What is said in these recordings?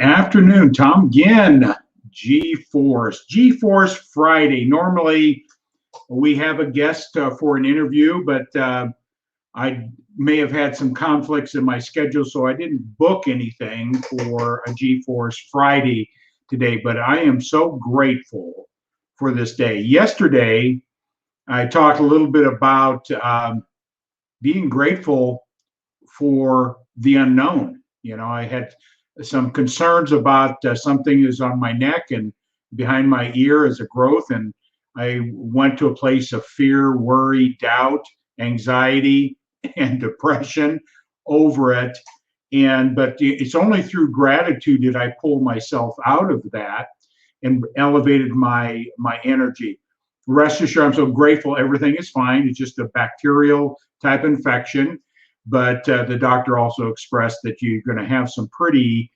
Good afternoon, Tom Ginn, G-Force. G-Force Friday. Normally, we have a guest for an interview, but I may have had some conflicts in my schedule, so I didn't book anything for a G-Force Friday today, but I am so grateful for this day. Yesterday, I talked a little bit about being grateful for the unknown. You know, I had some concerns about something is on my neck and behind my ear as a growth, and I went to a place of fear, worry, doubt, anxiety, and depression over it. But it's only through gratitude did I pull myself out of that and elevated my energy. Rest assured, I'm so grateful. Everything is fine. It's just a bacterial type infection. But the doctor also expressed that you're going to have some pretty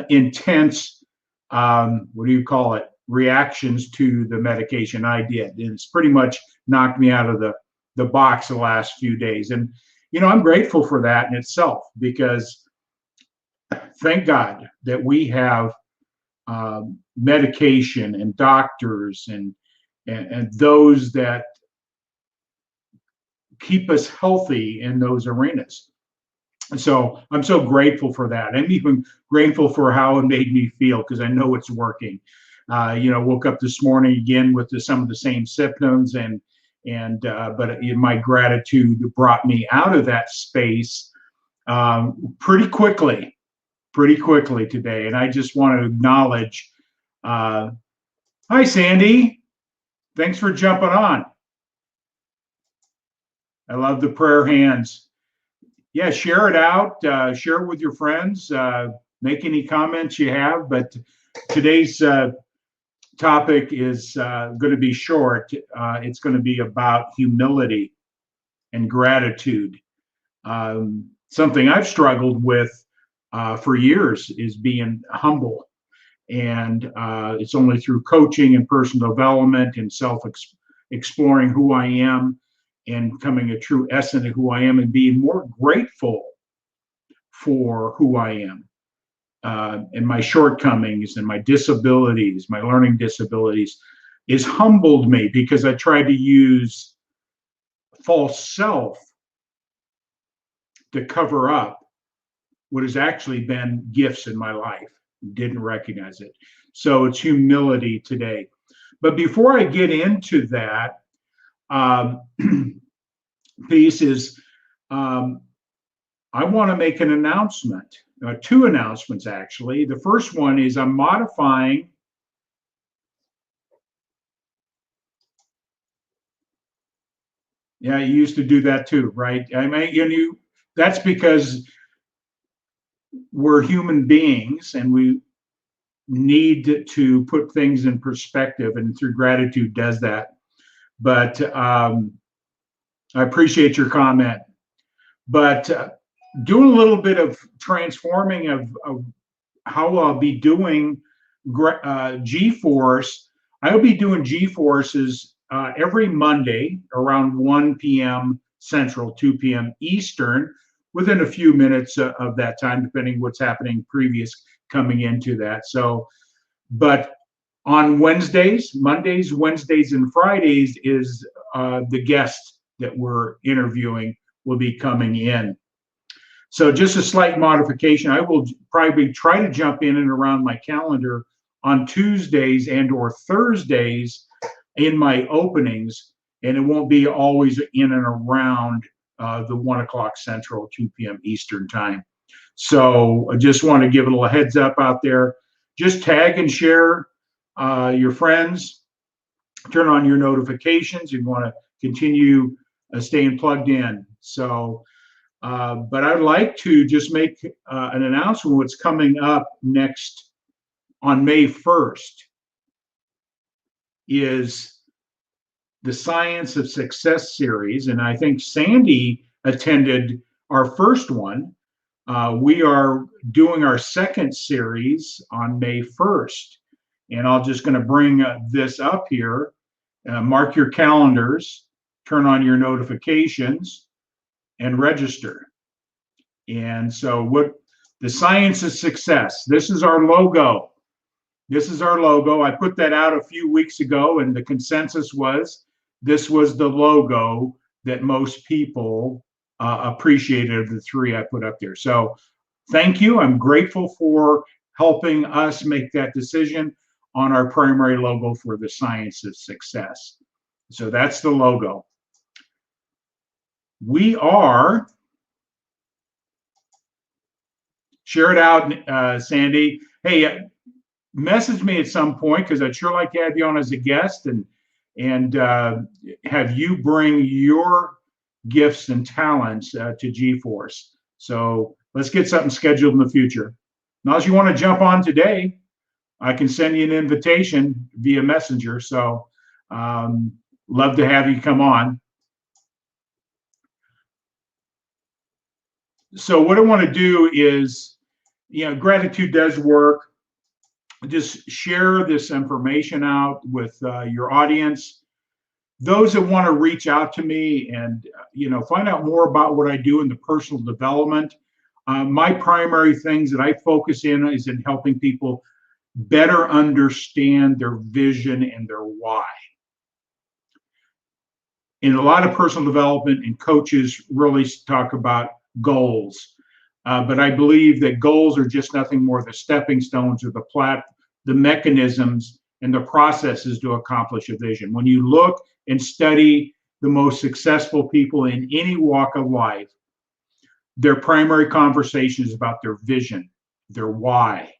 intense, what do you call it, reactions to the medication. I did. And it's pretty much knocked me out of the box the last few days. And, you know, I'm grateful for that in itself, because thank God that we have medication and doctors and those that keep us healthy in those arenas. So I'm so grateful for that. I'm even grateful for how it made me feel, because I know it's working. Woke up this morning again with some of the same symptoms, but my gratitude brought me out of that space pretty quickly today. And I just want to acknowledge, hi Sandy, thanks for jumping on. I love the prayer hands. Yeah, share it out, share it with your friends, make any comments you have. But today's topic is going to be short. It's going to be about humility and gratitude. Something I've struggled with for years is being humble. And it's only through coaching and personal development and exploring who I am and becoming a true essence of who I am and being more grateful for who I am and my shortcomings and my disabilities, my learning disabilities, is humbled me, because I tried to use false self to cover up what has actually been gifts in my life. Didn't recognize it. So it's humility today. But before I get into that, piece is I want to make an announcement, two announcements actually. The first one is I'm modifying you used to do that too, right? I mean, that's because we're human beings and we need to put things in perspective, and through gratitude does that. But I appreciate your comment. But doing a little bit of transforming of how I'll be doing G-Force. I'll be doing G-Forces every Monday around 1 p.m. Central, 2 p.m. Eastern, within a few minutes of that time, depending what's happening previous coming into that. So, but on Mondays, Wednesdays, and Fridays is the guest that we're interviewing will be coming in. So just a slight modification. I will probably try to jump in and around my calendar on Tuesdays and or Thursdays in my openings, and it won't be always in and around the 1 o'clock Central, 2 p.m. Eastern time. So I just want to give a little heads up out there. Just tag and share your friends, turn on your notifications. You want to continue staying plugged in. So, but I'd like to just make an announcement. What's coming up next on May 1st is the Science of Success series. And I think Sandy attended our first one. We are doing our second series on May 1st. And I'm just going to bring this up here. Mark your calendars, turn on your notifications, and register. And so The science is success. This is our logo. This is our logo. I put that out a few weeks ago, and the consensus was this was the logo that most people appreciated of the three I put up there. So thank you. I'm grateful for helping us make that decision on our primary logo for the science of success. So that's the logo. We are, share it out, Sandy. Hey, message me at some point, because I'd sure like to have you on as a guest and have you bring your gifts and talents to G-Force. So let's get something scheduled in the future. Now, if you want to jump on today, I can send you an invitation via messenger. So love to have you come on. So what I want to do is, gratitude does work. Just share this information out with your audience. Those that want to reach out to me and find out more about what I do in the personal development. My primary things that I focus in is in helping people better understand their vision and their why. In a lot of personal development, and coaches really talk about goals. But I believe that goals are just nothing more than stepping stones or the mechanisms and the processes to accomplish a vision. When you look and study the most successful people in any walk of life, their primary conversation is about their vision, their why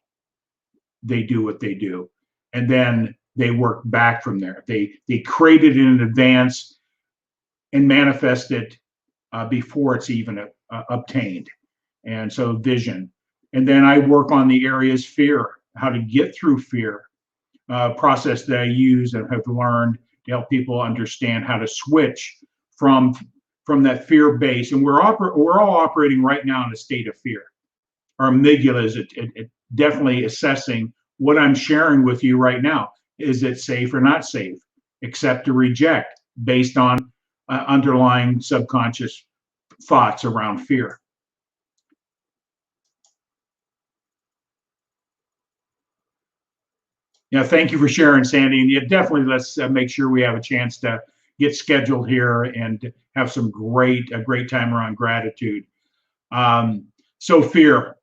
they do what they do. And then they work back from there. They create it in advance and manifest it before it's even obtained. And so vision. And then I work on the areas fear, how to get through fear, process that I use and have learned to help people understand how to switch from that fear base. And we're all operating right now in a state of fear. Our amygdala is definitely assessing what I'm sharing with you right now. Is it safe or not safe? Accept or reject based on underlying subconscious thoughts around fear. Thank you for sharing, Sandy. And definitely let's make sure we have a chance to get scheduled here and have a great time around gratitude. So fear,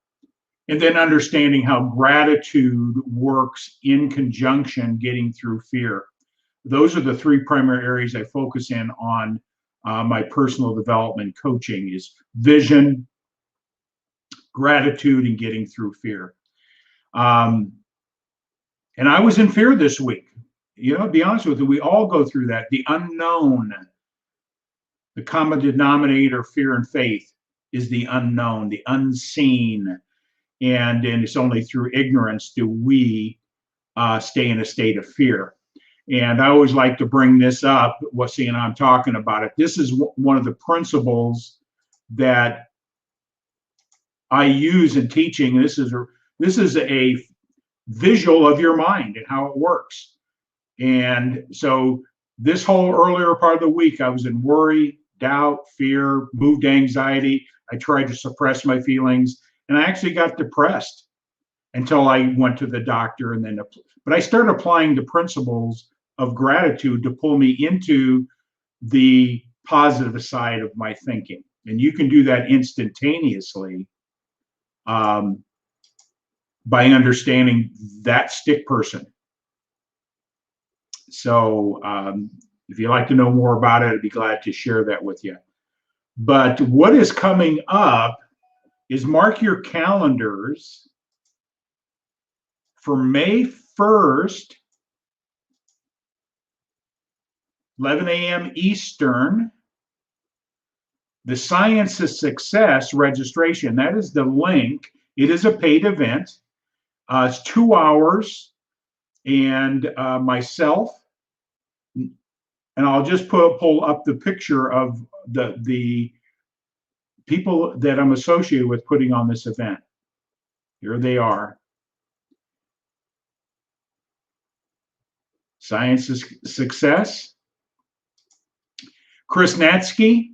and then understanding how gratitude works in conjunction getting through fear. Those are the three primary areas I focus in on my personal development coaching: is vision, gratitude, and getting through fear. And I was in fear this week. To be honest with you, we all go through that. The unknown, the common denominator, fear and faith, is the unknown, the unseen. And it's only through ignorance do we stay in a state of fear. And I always like to bring this up, seeing I'm talking about it. This is one of the principles that I use in teaching. This is a visual of your mind and how it works. And so this whole earlier part of the week, I was in worry, doubt, fear, moved anxiety. I tried to suppress my feelings, and I actually got depressed until I went to the doctor. But I started applying the principles of gratitude to pull me into the positive side of my thinking. And you can do that instantaneously by understanding that stick person. So if you'd like to know more about it, I'd be glad to share that with you. But what is coming up is, mark your calendars for May 1st, 11 a.m. Eastern, the Science of Success registration. That is the link. It is a paid event. It's 2 hours, and myself, and I'll just pull up the picture of the people that I'm associated with putting on this event. Here they are. Science of Success. Chris Natsky,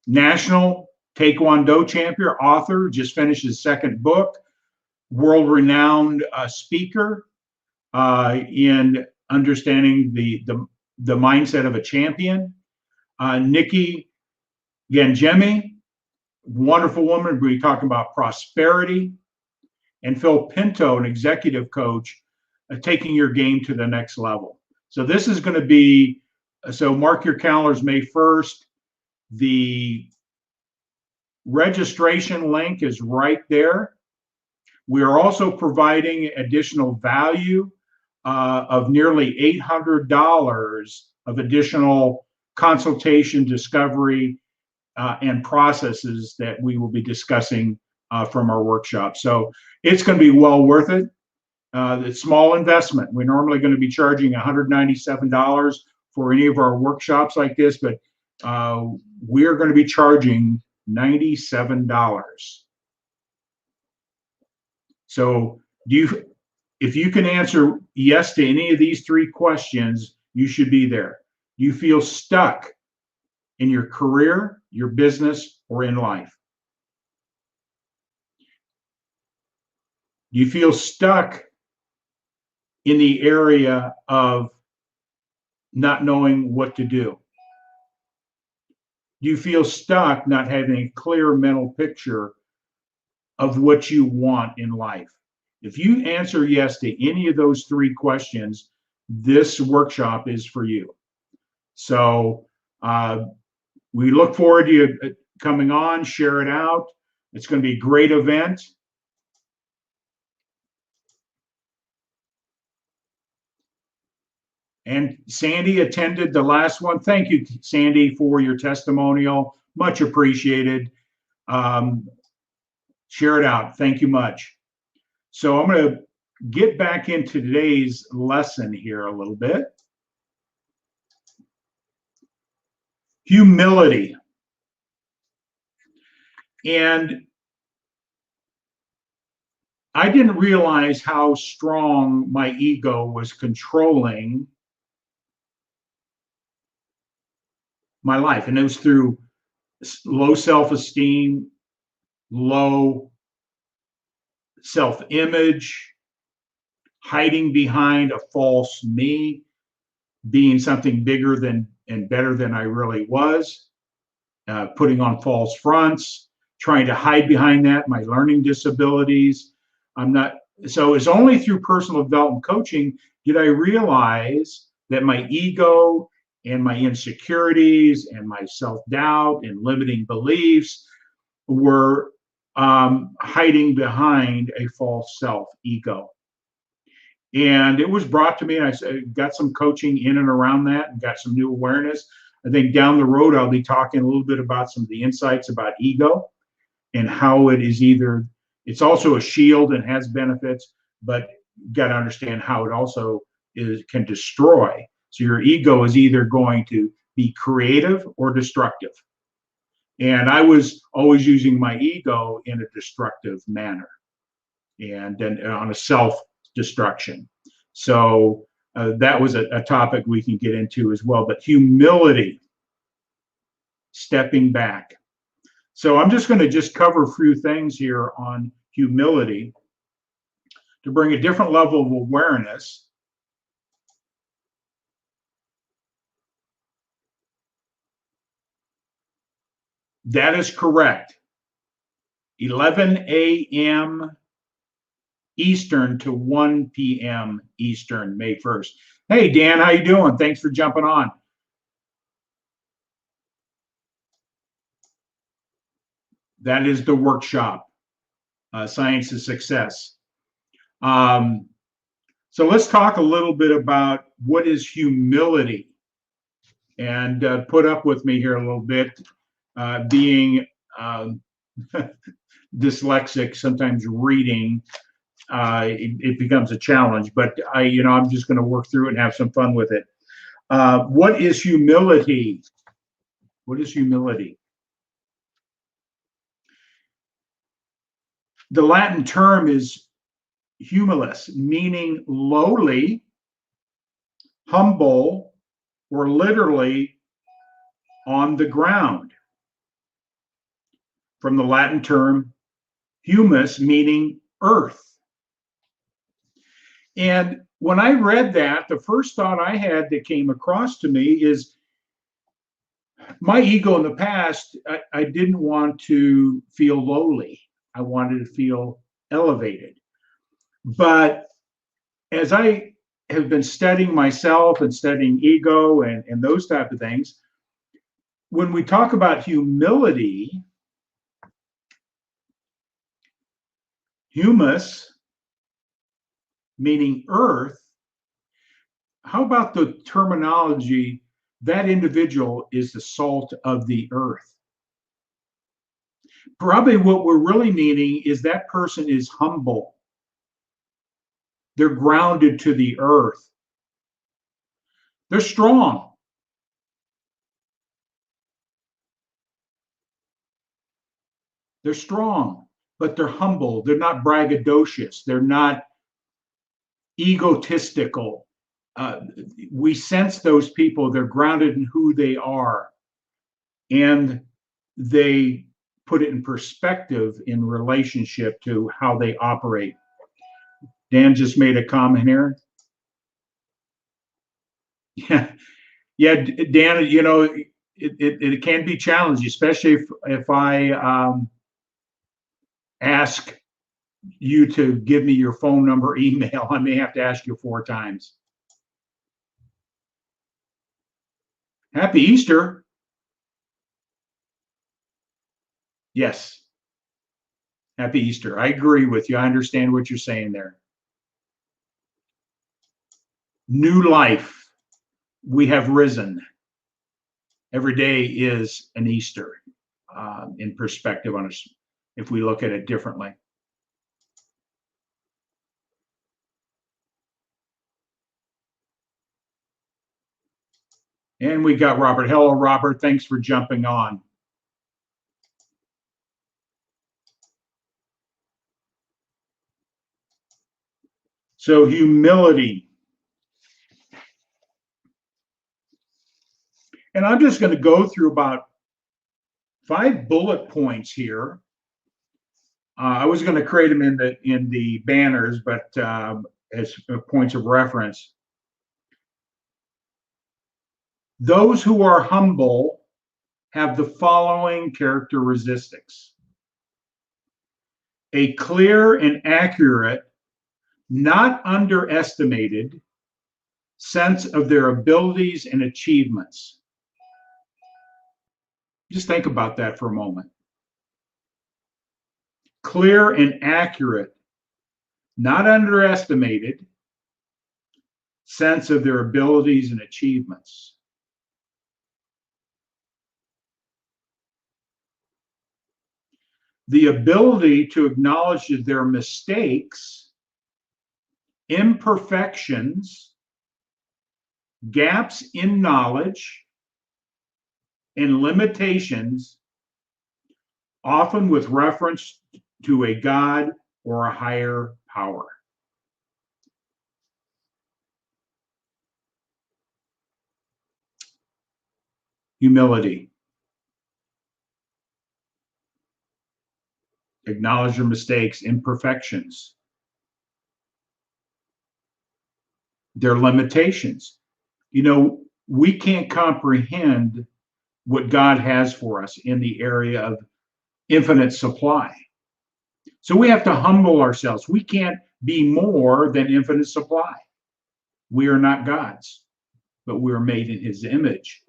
National Taekwondo champion, author, just finished his second book, world-renowned speaker in understanding the mindset of a champion. Nikki Gangemi, wonderful woman. We're talking about prosperity. And Phil Pinto, an executive coach, taking your game to the next level. So this is going to be, so mark your calendars, May 1st. The registration link is right there. We are also providing additional value of nearly $800 of additional consultation, discovery, and processes that we will be discussing from our workshop. So it's going to be well worth it. It's small investment. We're normally going to be charging $197 for any of our workshops like this, but we're going to be charging $97. So if you can answer yes to any of these three questions, you should be there. Do you feel stuck in your career, your business, or in life? Do you feel stuck in the area of not knowing what to do? Do you feel stuck not having a clear mental picture of what you want in life? If you answer yes to any of those three questions, this workshop is for you. So we look forward to you coming on, share it out. It's going to be a great event. And Sandy attended the last one. Thank you, Sandy, for your testimonial. Much appreciated. Share it out. Thank you much. So I'm going to get back into today's lesson here a little bit. Humility. And I didn't realize how strong my ego was controlling my life. And it was through low self-esteem, low self-image, hiding behind a false me, being something bigger than and better than I really was, putting on false fronts, trying to hide behind that, my learning disabilities. So it's only through personal development coaching did I realize that my ego and my insecurities and my self-doubt and limiting beliefs were hiding behind a false self ego. And it was brought to me, and I got some coaching in and around that and got some new awareness. I think down the road, I'll be talking a little bit about some of the insights about ego and how it is it's also a shield and has benefits, but you got to understand how it also can destroy. So your ego is either going to be creative or destructive. And I was always using my ego in a destructive manner and on a self-destruction. So that was a topic we can get into as well. But humility, stepping back. So I'm just going to just cover a few things here on humility to bring a different level of awareness. That is correct. 11 a.m. Eastern to 1 p.m. Eastern, May 1st. Hey, Dan, how you doing? Thanks for jumping on. That is the workshop, Science of Success. So let's talk a little bit about what is humility. And put up with me here a little bit, being dyslexic, sometimes reading, it becomes a challenge, but I'm just going to work through it and have some fun with it. What is humility? What is humility? The Latin term is humilis, meaning lowly, humble, or literally on the ground. from the Latin term humus, meaning earth. And when I read that, the first thought I had that came across to me is my ego in the past, I didn't want to feel lowly. I wanted to feel elevated. But as I have been studying myself and studying ego and those type of things, when we talk about humility, humus, meaning earth, how about the terminology, that individual is the salt of the earth? Probably what we're really meaning is that person is humble. They're grounded to the earth. They're strong. They're strong, but they're humble. They're not braggadocious. They're not egotistical. We sense those people. They're grounded in who they are. And they put it in perspective in relationship to how they operate. Dan just made a comment here. Yeah, Dan, you know, it can be challenging, especially if I ask you to give me your phone number, email. I may have to ask you 4 times. Happy Easter. Yes. Happy Easter. I agree with you. I understand what you're saying there. New life. We have risen. Every day is an Easter in perspective on us, if we look at it differently. And we got Robert. Hello, Robert. Thanks for jumping on. So humility. And I'm just going to go through about 5 bullet points here. I was going to create them in the banners, but as points of reference. Those who are humble have the following characteristics: a clear and accurate, not underestimated sense of their abilities and achievements. Just think about that for a moment. Clear and accurate, not underestimated sense of their abilities and achievements. The ability to acknowledge their mistakes, imperfections, gaps in knowledge, and limitations, often with reference to a God or a higher power. Humility. Acknowledge your mistakes, imperfections, their limitations. You know, we can't comprehend what God has for us in the area of infinite supply. So we have to humble ourselves. We can't be more than infinite supply. We are not gods, but we are made in his image.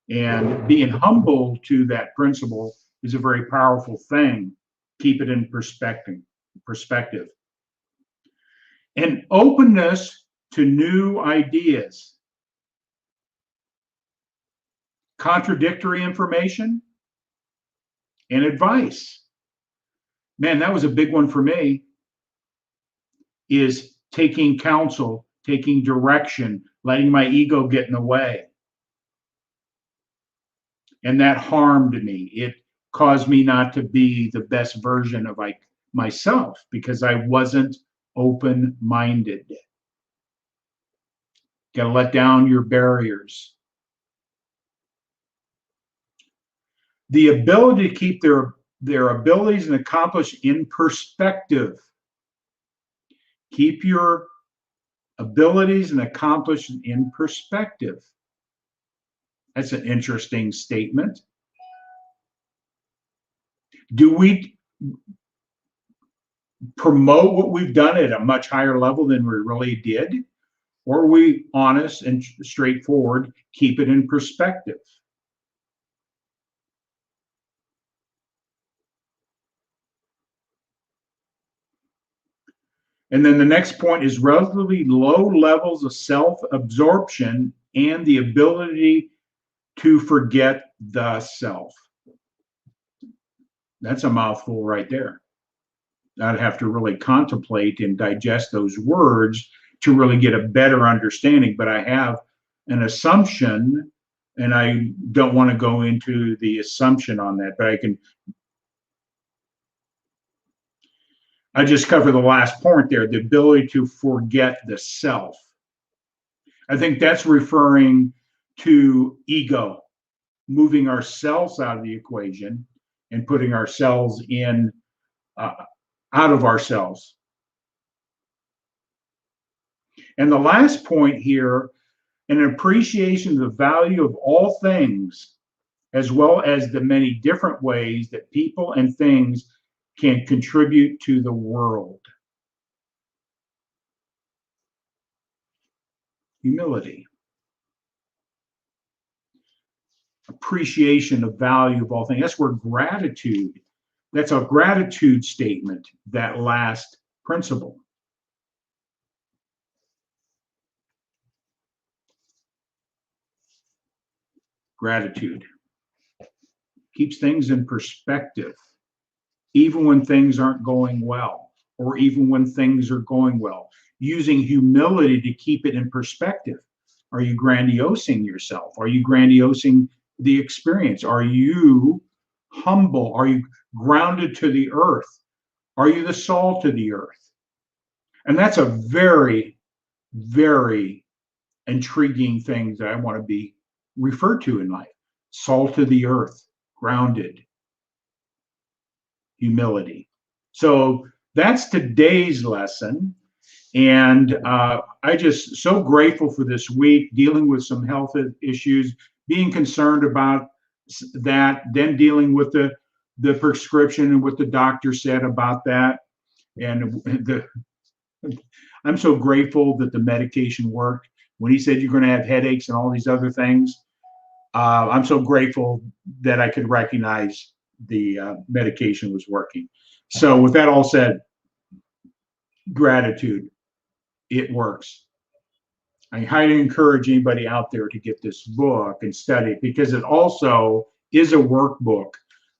And being humble to that principle is a very powerful thing. Keep it in perspective. And openness to new ideas. Contradictory information and advice. Man, that was a big one for me, is taking counsel, taking direction, letting my ego get in the way. And that harmed me. It caused me not to be the best version of myself because I wasn't open-minded. Got to let down your barriers. The ability to keep their their abilities and accomplishments in perspective. Keep your abilities and accomplishments in perspective. That's an interesting statement. Do we promote what we've done at a much higher level than we really did? Or are we honest and straightforward, keep it in perspective? And then the next point is relatively low levels of self-absorption and the ability to forget the self. That's a mouthful right there. I'd have to really contemplate and digest those words to really get a better understanding. But I have an assumption, and I don't want to go into the assumption on that, but I just cover the last point there, the ability to forget the self. I think that's referring to ego, moving ourselves out of the equation and putting ourselves in, out of ourselves. And the last point here, an appreciation of the value of all things, as well as the many different ways that people and things can contribute to the world. Humility. Appreciation of value of all things. That's where gratitude, that's a gratitude statement, that last principle. Gratitude keeps things in perspective, even when things aren't going well, or even when things are going well. Using humility to keep it in perspective. Are you grandiosing yourself? Are you grandiosing the experience? Are you humble? Are you grounded to the earth? Are you the salt of the earth? And that's a very, very intriguing thing that I want to be referred to in life. Salt of the earth, grounded, humility. So that's today's lesson. And I just so grateful for this week, dealing with some health issues, being concerned about that, then dealing with the prescription and what the doctor said about that. And I'm so grateful that the medication worked. When he said you're going to have headaches and all these other things, I'm so grateful that I could recognize the medication was working. So with that all said, gratitude. It works. I highly encourage anybody out there to get this book and study it, because it also is a workbook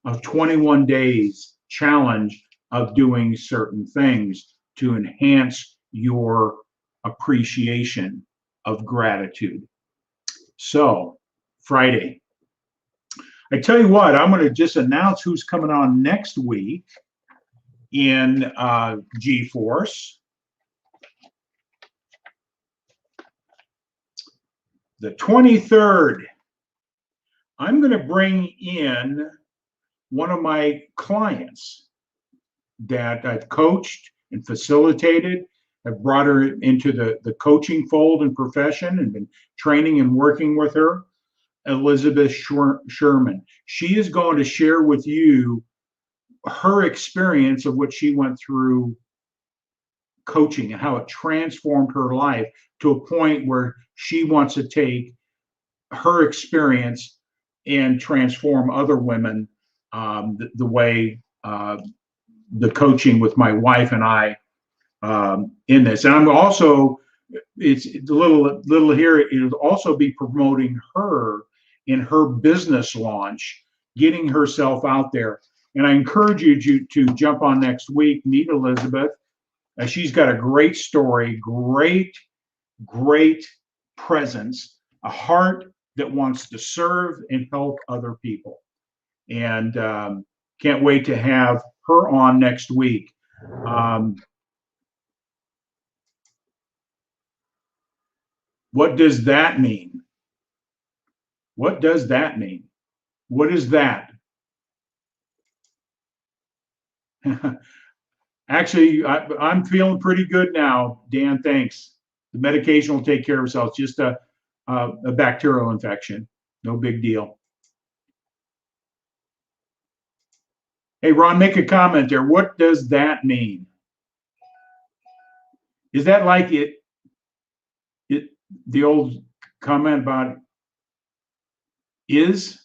of 21 days challenge of doing certain things to enhance your appreciation of gratitude. So, Friday. I tell you what, I'm going to just announce who's coming on next week in G-Force. The 23rd, I'm going to bring in one of my clients that I've coached and facilitated. I've brought her into the coaching fold and profession and been training and working with her, Elizabeth Sherman. She is going to share with you her experience of what she went through coaching and how it transformed her life to a point where she wants to take her experience and transform other women the way the coaching with my wife and I in this. And I'm also, it's a little here, it'll also be promoting her in her business launch, getting herself out there. And I encourage you to jump on next week, meet Elizabeth. She's got a great story, great presence, a heart that wants to serve and help other people. And can't wait to have her on next week. What does that mean? What does that mean? What is that? Actually, I'm feeling pretty good now, Dan. Thanks. The medication will take care of itself. It's just a bacterial infection. No big deal. Hey, Ron, make a comment there. What does that mean? Is that like the old comment about is?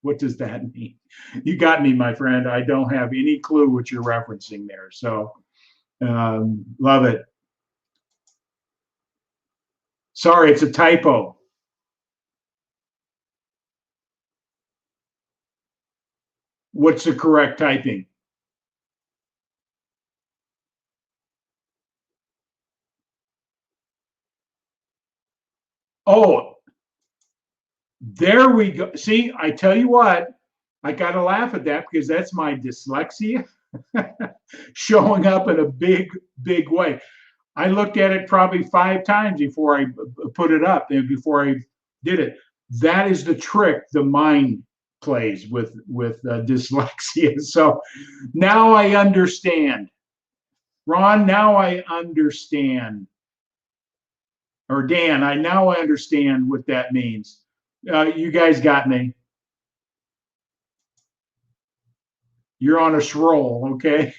What does that mean? You got me, my friend. I don't have any clue what you're referencing there. So, love it. Sorry, it's a typo. What's the correct typing? Oh, there we go. See, I tell you what, I got to laugh at that because that's my dyslexia showing up in a big, big way. I looked at it probably 5 times before I put it up and before I did it. That is the trick the mind plays with dyslexia. So now I understand, Ron. Now I understand, or Dan. I understand what that means. You guys got me. You're on a roll, okay?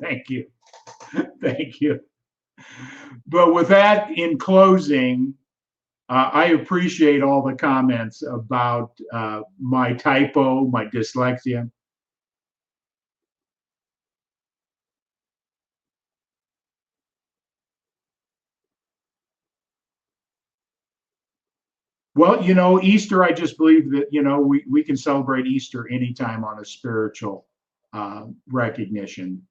Thank you. Thank you. But with that, in closing, I appreciate all the comments about my typo, my dyslexia. Well, Easter, I just believe that, we can celebrate Easter anytime on a spiritual recognition.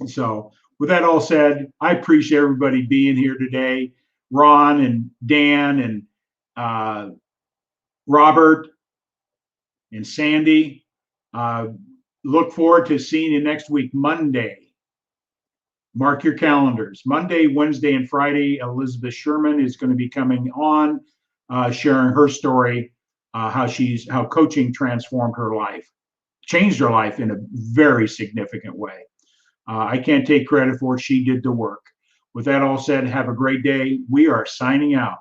So, with that all said, I appreciate everybody being here today. Ron and Dan and Robert and Sandy. Uh, look forward to seeing you next week, Monday. Mark your calendars. Monday, Wednesday, and Friday, Elizabeth Sherman is going to be coming on, sharing her story, how coaching transformed her life, changed her life in a very significant way. I can't take credit for it. She did the work. With that all said, have a great day. We are signing out.